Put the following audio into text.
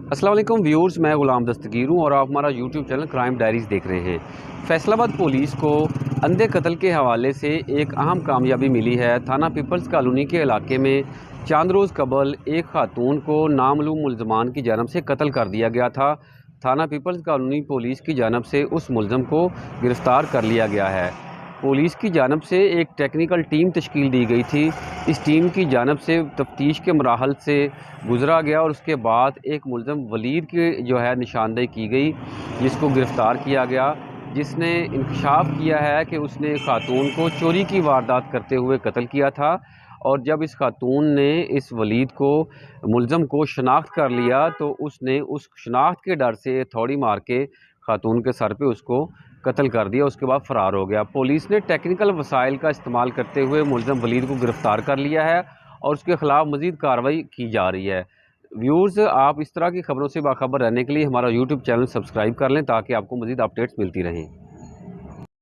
अस्सलाम वालेकुम व्यूअर्स, मैं गुलाम दस्तगीर हूँ और आप हमारा यूट्यूब चैनल क्राइम डायरीज़ देख रहे हैं। फैसलाबाद पुलिस को अंधे कत्ल के हवाले से एक अहम कामयाबी मिली है। थाना पीपल्स कॉलोनी के इलाके में चंद रोज़ कबल एक खातून को नामालूम मुल्ज़मान की जानब से कत्ल कर दिया गया था। थाना पीपल्स कॉलोनी पुलिस की जानब से उस मुल्ज़म को गिरफ़्तार कर लिया गया है। पुलिस की जानब से एक टेक्निकल टीम तश्कील दी गई थी। इस टीम की जानब से तफ्तीश के मराहल से गुज़रा गया और उसके बाद एक मुल्ज़म वलीद की जो है निशानदेही की गई, जिसको गिरफ़्तार किया गया, जिसने इंकशाफ किया है कि उसने खातून को चोरी की वारदात करते हुए कत्ल किया था। और जब इस खातून ने इस वलीद को मुल्ज़म को शनाख्त कर लिया तो उसने उस शनाख्त के डर से हथौड़ी मार के खातून के सर पे उसको कत्ल कर दिया। उसके बाद फ़रार हो गया। पुलिस ने टेक्निकल वसाइल का इस्तेमाल करते हुए मुल्ज़म वलीद को गिरफ़्तार कर लिया है और उसके ख़िलाफ़ मज़ीद कार्रवाई की जा रही है। व्यूअर्स, आप इस तरह की ख़बरों से बाखबर रहने के लिए हमारा यूट्यूब चैनल सब्सक्राइब कर लें ताकि आपको मज़ीद अपडेट्स मिलती रहें।